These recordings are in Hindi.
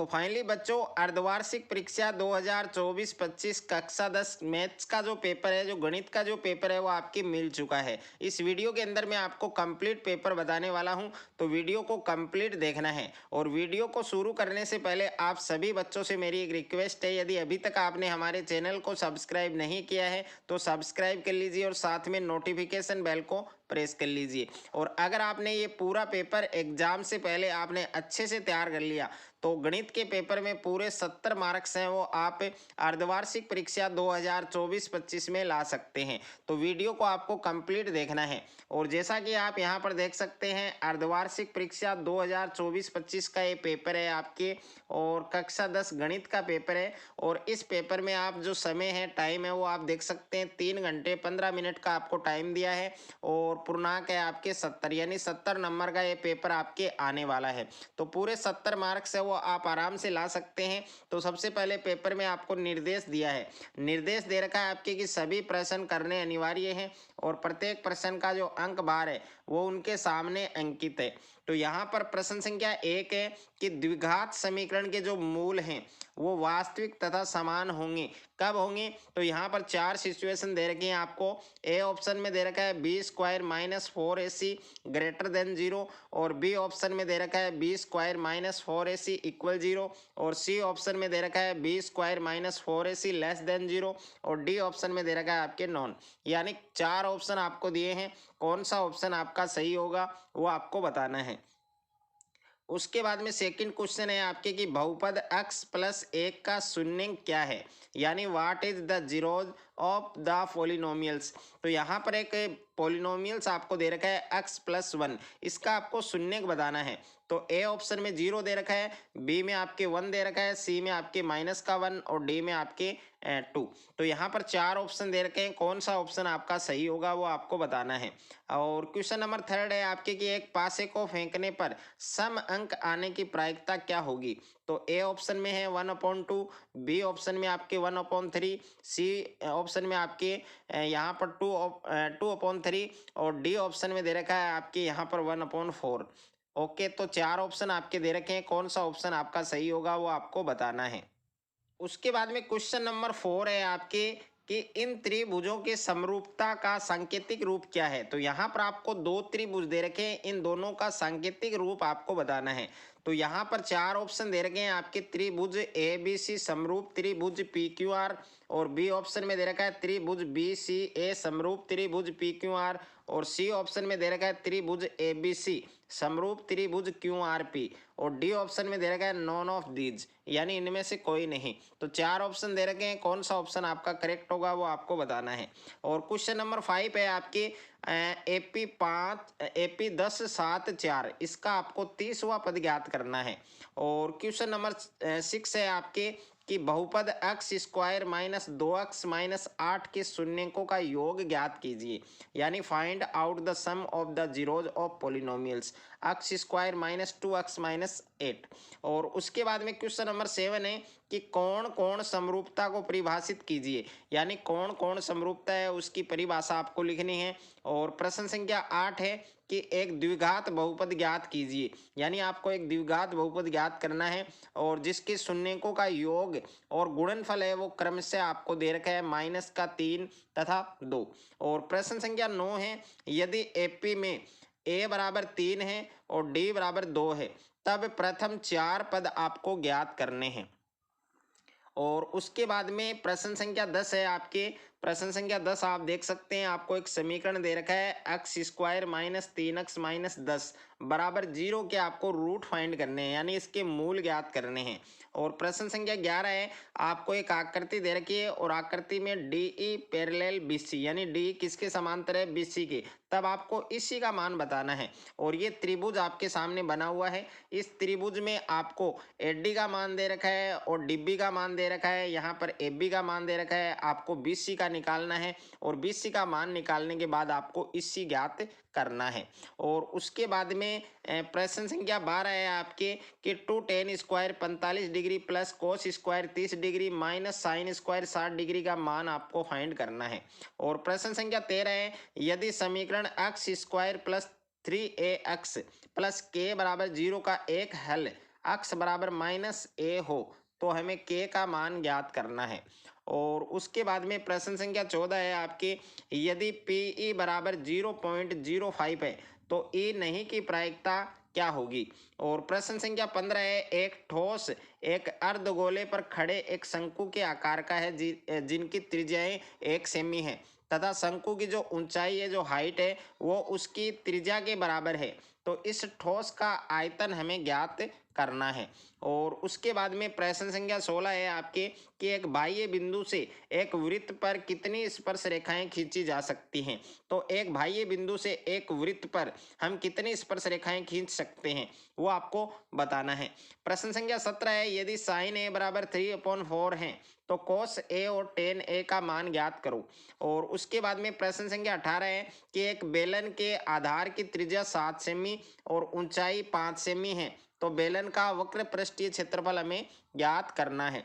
तो फाइनली बच्चों अर्धवार्षिक परीक्षा 2024-25 कक्षा 10 मैथ्स का जो पेपर है, जो गणित का जो पेपर है वो आपके मिल चुका है। इस वीडियो के अंदर मैं आपको कंप्लीट पेपर बताने वाला हूं, तो वीडियो को कंप्लीट देखना है। और वीडियो को शुरू करने से पहले आप सभी बच्चों से मेरी एक रिक्वेस्ट है, यदि अभी तक आपने हमारे चैनल को सब्सक्राइब नहीं किया है तो सब्सक्राइब कर लीजिए और साथ में नोटिफिकेशन बेल को प्रेस कर लीजिए। और अगर आपने ये पूरा पेपर एग्जाम से पहले आपने अच्छे से तैयार कर लिया तो गणित के पेपर में पूरे 70 मार्क्स हैं वो आप अर्धवार्षिक परीक्षा 2024-25 में ला सकते हैं। तो वीडियो को आपको कंप्लीट देखना है। और जैसा कि आप यहाँ पर देख सकते हैं, अर्धवार्षिक परीक्षा 2024-25 का ये पेपर है आपके, और कक्षा 10 गणित का पेपर है। और इस पेपर में आप जो समय है, टाइम है, वो आप देख सकते हैं 3 घंटे 15 मिनट का आपको टाइम दिया है। और पूर्णांक है आपके 70, यानी 70 नंबर का ये पेपर आपके आने वाला है। तो पूरे 70 मार्क्स है वो आप आराम से ला सकते हैं। तो सबसे पहले पेपर में आपको निर्देश दिया है, निर्देश दे रखा है आपके कि सभी प्रश्न करने अनिवार्य हैं और प्रत्येक प्रश्न का जो अंक बार है वो उनके सामने अंकित है। तो यहाँ पर प्रश्न संख्या 1 है कि द्विघात समीकरण के जो मूल हैं वो वास्तविक तथा समान होंगे। कब होंगे? तो यहाँ पर 4 सिचुएशन दे रखे हैं आपको। ए ऑप्शन में दे रखा है B square minus 4ac greater than 0, और बी ऑप्शन में दे रखा है B square minus 4ac equal 0, और सी ऑप्शन में दे रखा है B square minus 4ac less than 0, और डी ऑप्शन में दे रखा है आपके नॉन। यानी 4 ऑप्शन आपको दिए हैं, कौन सा ऑप्शन आपका सही होगा वो आपको बताना है। उसके बाद में सेकंड क्वेश्चन है आपके कि बहुपद x प्लस 1 का शून्यंक क्या है, यानी what is the zeros of the polynomials. तो यहाँ पर एक पॉलिनोमियल्स आपको दे रखा है x प्लस 1, इसका आपको शून्यंक बताना है। तो ए ऑप्शन में 0 दे रखा है, बी में आपके 1 दे रखा है, सी में आपके माइनस का 1 और डी में आपके 2। तो यहाँ पर 4 ऑप्शन दे रखे हैं, कौन सा ऑप्शन आपका सही होगा वो आपको बताना है। और क्वेश्चन नंबर 3 है आपके कि एक पासे को फेंकने पर सम अंक आने की प्रायिकता क्या होगी। तो ए ऑप्शन में है 1/2, बी ऑप्शन में आपके 1/3, सी ऑप्शन में आपके यहाँ पर 2/3, और डी ऑप्शन में दे रखा है आपके यहाँ पर 1/4। ओके, तो 4 ऑप्शन आपके दे रखे हैं, कौन सा ऑप्शन आपका सही होगा वो आपको बताना है। उसके बाद में क्वेश्चन नंबर 4 है आपके कि इन त्रिभुजों के समरूपता का सांकेतिक रूप क्या है। तो यहाँ पर आपको 2 त्रिभुज दे रखे हैं, इन दोनों का सांकेतिक रूप आपको बताना है। तो यहाँ पर 4 ऑप्शन दे रखे हैं आपके त्रिभुज ABC समरूप त्रिभुज PQR, और बी ऑप्शन में दे रखा है त्रिभुज BCA समरूप त्रिभुज PQR, और सी ऑप्शन में दे रखा है त्रिभुज ABC समरूप त्रिभुज QRP, और डी ऑप्शन में दे रखा है नॉन ऑफ दीज, यानी इनमें से कोई नहीं। तो 4 ऑप्शन दे रखे हैं, कौन सा ऑप्शन आपका करेक्ट होगा वो आपको बताना है। और क्वेश्चन नंबर 5 है आपके AP 10 7 4, इसका आपको 30वां पद ज्ञात करना है। और क्वेश्चन नंबर 6 है आपके कि बहुपद x square minus 2x minus 8 के शून्यंकों का योग ज्ञात कीजिए, यानी find out the sum of the zeros of polynomials x square minus 2x minus 8। और उसके बाद में क्वेश्चन नंबर 7 है कि कौन कौन समरूपता को परिभाषित कीजिए, यानी कौन कौन समरूपता है उसकी परिभाषा आपको लिखनी है। और प्रश्न संख्या 8 है कि एक द्विघात बहुपद ज्ञात कीजिए, यानी आपको एक द्विघात बहुपद ज्ञात करना है और जिसके शून्यंकों का योग और गुणनफल है वो क्रमशः आपको दे रखा है -3 तथा 2। और प्रश्न संख्या 9 है, यदि एपी में a बराबर 3 है और d बराबर 2 है तब प्रथम 4 पद आपको ज्ञात करने हैं। और उसके बाद में प्रश्न संख्या 10 है आपके, प्रश्न संख्या 10 आप देख सकते हैं, आपको एक समीकरण दे रखा है x square minus 3x minus 10 बराबर 0 के आपको रूट फाइंड करने हैं, यानी इसके मूल ज्ञात करने हैं। और प्रश्न संख्या 11 है, आपको एक आकृति दे रखी है और आकृति में DE पैरेलल BC, यानी D किसके समांतर है, BC के, तब आपको इसी का मान बताना है। और ये त्रिभुज आपके सामने बना हुआ है, इस त्रिभुज में आपको AD का मान दे रखा है और DB का मान दे रखा है, यहाँ पर AB का मान दे रखा है, आपको BC का निकालना है और BC का मान निकालने के बाद आपको इसी ज्ञात करना है। और उसके बाद में प्रश्न संख्या 12 है आपके कि 2 tan square 45 degree plus cos square 30 degree minus sine square 60 degree का मान आपको फाइंड करना है। और प्रश्न संख्या 13 है, यदि समीकरण x square plus 3ax plus k बराबर 0 का एक हल अक्ष बराबर -a हो तो हमें k का मान ज्ञात करना है। और उसके बाद में प्रश्न संख्या 14 है आपकी, यदि PE बराबर 0.05 है तो E नहीं की प्रायिकता क्या होगी। और प्रश्न संख्या 15 है, एक ठोस एक अर्धगोले पर खड़े एक शंकु के आकार का है जिनकी त्रिज्याएं 1 सेमी है तथा शंकु की जो ऊंचाई है, जो हाइट है, वो उसकी त्रिज्या के बराबर है। तो इस ठोस का आयतन हमें ज्ञात करना है। और उसके बाद में प्रश्न संख्या 16 है आपके कि एक बाह्य बिंदु से एक वृत्त पर कितनी स्पर्श रेखाएं खींची जा सकती हैं। तो एक बाह्य बिंदु से एक वृत्त पर हम कितनी स्पर्श रेखाएं खींच सकते हैं वो आपको बताना है। प्रश्न संख्या 17 है, यदि sin a बराबर 3/4 है तो cos a और tan a का मान ज्ञात करो। और उसके बाद में प्रश्न संख्या 18 है कि एक बेलन के आधार की त्रिज्या 7 सेमी और ऊंचाई 5 सेमी है तो बेलन का वक्र पृष्ठीय क्षेत्रफल हमें ज्ञात करना है।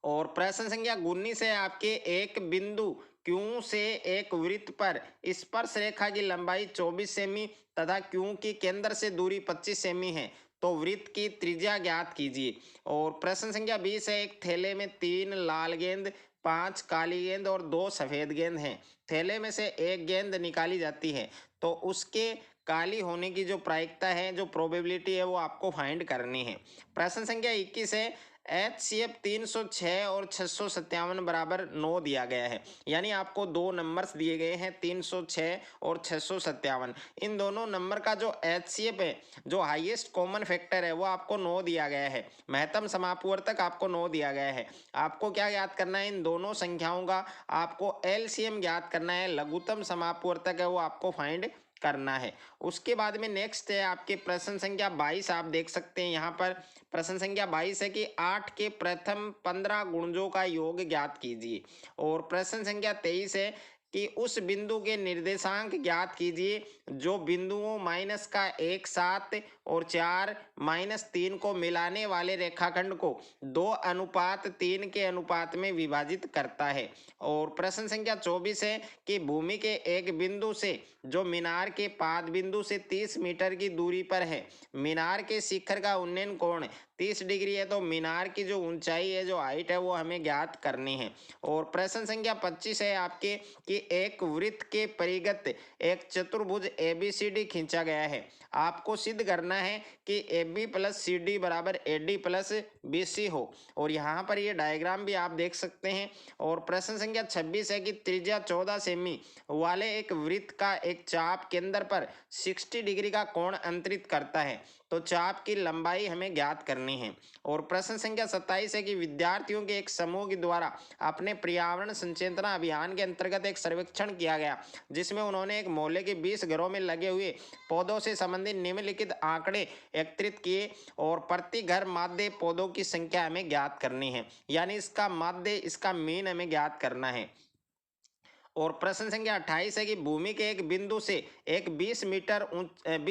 और प्रश्न संख्या 19 है आपके, एक बिंदु Q से एक वृत्त पर स्पर्श रेखा की लंबाई 24 सेमी तथा Q की केंद्र से दूरी 25 सेमी है तो वृत्त की त्रिज्या ज्ञात कीजिए। और प्रश्न संख्या 20 है, एक थैले में 3 लाल गेंद, 5 काली गेंद और 2 सफेद गेंद हैं। थैले में से एक गेंद निकाली जाती है तो उसके काली होने की जो प्रायिकता है, जो प्रोबेबिलिटी है, वो आपको फाइंड करनी है। प्रश्न संख्या 21 है, HCF 306 और 657 बराबर 9 दिया गया है। यानी आपको दो नंबर्स दिए गए हैं 306 और 657। इन दोनों नंबर का जो HCF है, जो हाईएस्ट कॉमन फैक्टर है, वो आपको 9 दिया गया है। महत्तम समापवर्तक आपको 9 दिया गया है। आपको क्या ज्ञात करना है, इन दोनों संख्याओं का आपको LCM ज्ञात करना है। लघुत्तम समापवर्तक है वो आपको फाइंड करना है। उसके बाद में नेक्स्ट है आपके प्रश्न संख्या 22। आप देख सकते हैं यहाँ पर प्रश्न संख्या 22 है कि 8 के प्रथम 15 गुणजों का योग ज्ञात कीजिए। और प्रश्न संख्या 23 है कि उस बिंदु के निर्देशांक ज्ञात कीजिए जो बिंदुओं -1, 7 और 4, -3 को मिलाने वाले रेखाखंड को 2:3 के अनुपात में विभाजित करता है। और प्रश्न संख्या 24 है कि भूमि के एक बिंदु से जो मीनार के पाद बिंदु से 30 मीटर की दूरी पर है, मीनार के शिखर का उन्नयन कोण 30 डिग्री है तो मीनार की जो ऊंचाई है, जो हाइट है, वो हमें ज्ञात करनी है। और प्रश्न संख्या 25 है आपके कि एक वृत्त के परिगत एक चतुर्भुज ABCD खींचा गया है। आपको सिद्ध करना है कि AB + CD = AD + BC हो। और यहाँ पर ये डायग्राम भी आप देख सकते हैं। और प्रश्न संख्या 26 है कि त्रिज्या 14 सेमी वाले एक वृत्त का एक चाप केंद्र पर 60 डिग्री का कोण अंतरित करता है तो चाप की लंबाई हमें ज्ञात करनी है। और प्रश्न संख्या 27 है कि विद्यार्थियों के एक समूह के द्वारा अपने पर्यावरण संचेतना अभियान के अंतर्गत एक सर्वेक्षण किया गया जिसमें उन्होंने एक मोहल्ले के 20 घरों में लगे हुए पौधों से संबंधित निम्नलिखित आंकड़े एकत्रित किए और प्रति घर माध्य पौधों की संख्या हमें ज्ञात करनी है। यानी इसका माध्य, इसका मीन हमें ज्ञात करना है। और प्रश्न संख्या 28 है कि भूमि के एक बिंदु से एक 20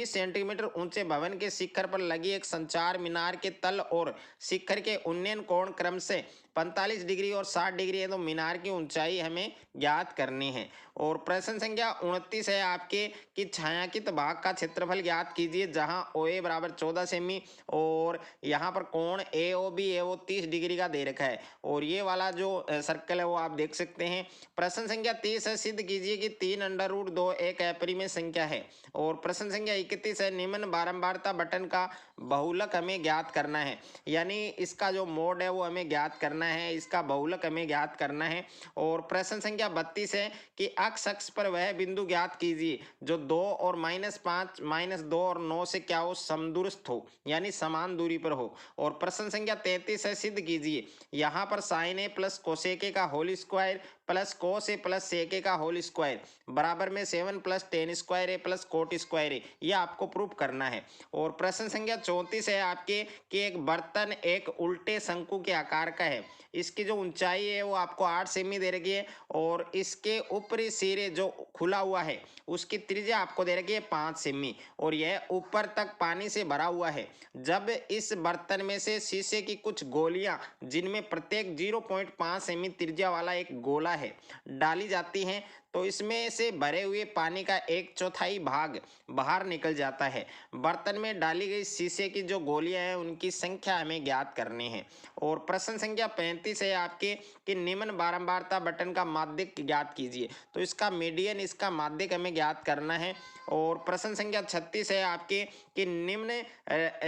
सेंटीमीटर ऊंचे भवन के शिखर पर लगी एक संचार मीनार के तल और शिखर के उन्नयन कोण क्रम से 45 डिग्री और 60 डिग्री है तो मीनार की ऊंचाई हमें ज्ञात करनी है। और प्रश्न संख्या 29 है आपके कि छायांकित भाग का क्षेत्रफल ज्ञात कीजिए जहां OA = 14 सेमी और यहाँ पर कोण AOB है वो 30 डिग्री का दे रखा है। और ये वाला जो सर्कल है वो आप देख सकते हैं। प्रश्न संख्या 30 है, सिद्ध कीजिए कि 3√2 एक अपरिमेय संख्या है। और प्रश्न संख्या 31 है, निम्न बारंबारता बटन का बहुलक हमें ज्ञात करना है। यानी इसका जो मोड है वो हमें ज्ञात करना है, इसका बहुलक हमें ज्ञात करना है। और प्रश्न संख्या 32 है कि अक्ष पर वह बिंदु ज्ञात कीजिए जो 2 और -5, -2 और 9 से क्या हो, समदूरस्थ हो, यानी समान दूरी पर हो। और प्रश्न संख्या 33 है, सिद्ध कीजिए यहाँ पर sin A + cos A का whole square plus cos A + sec A का होल स्क्वायर बराबर में 7 + tan² A + cot² A, ये आपको प्रूफ करना है। और प्रश्न संख्या 34 है आपके कि एक बर्तन एक उल्टे शंकु के आकार का है, इसकी जो ऊंचाई है वो आपको 8 सेमी दे रखी है और इसके ऊपरी सिरे जो खुला हुआ है उसकी त्रिज्या आपको दे रखी है 5 सेमी और यह ऊपर तक पानी से भरा हुआ है। जब इस बर्तन में से शीशे की कुछ गोलियां जिनमें प्रत्येक 0.5 सेमी त्रिज्या वाला एक गोला है डाली जाती हैं तो इसमें से भरे हुए पानी का 1/4 भाग बाहर निकल जाता है। बर्तन में डाली गई शीशे की जो गोलियां हैं उनकी संख्या हमें ज्ञात करनी है। और प्रश्न संख्या 35 है आपके कि निम्न बारंबारता बटन का माध्यक ज्ञात कीजिए। तो इसका मीडियन, इसका माध्यक हमें ज्ञात करना है। और प्रश्न संख्या 36 है आपके कि निम्न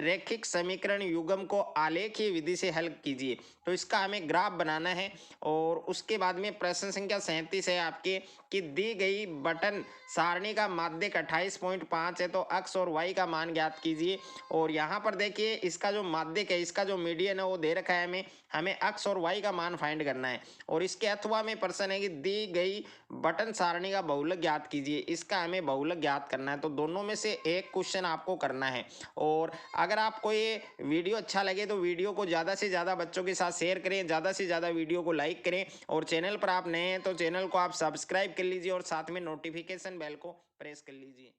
रैखिक समीकरण युग्म को आलेखीय विधि से हल कीजिए। तो इसका हमें ग्राफ बनाना है। और उसके बाद में प्रश्न संख्या 37 है आपके कि दी गई बटन सारणी का माध्यक 28.5 है, तो x और y का मान ज्ञात कीजिए। और यहाँ पर देखिए इसका जो माध्यक है, इसका जो मीडियन है वो दे रखा है, हमें x और y का मान फाइंड करना है। और इसके अथवा में प्रश्न है कि दी गई बटन सारणी का बहुलक ज्ञात कीजिए, इसका हमें बहुलक ज्ञात करना है। तो दोनों में से एक क्वेश्चन आपको करना है। और अगर आपको ये वीडियो अच्छा लगे तो वीडियो को ज़्यादा से ज़्यादा बच्चों के साथ शेयर करें, ज़्यादा से ज़्यादा वीडियो को लाइक करें। और चैनल पर आप नए हैं तो चैनल को आप सब्सक्राइब कर लीजिए और साथ में नोटिफिकेशन बेल को प्रेस कर लीजिए।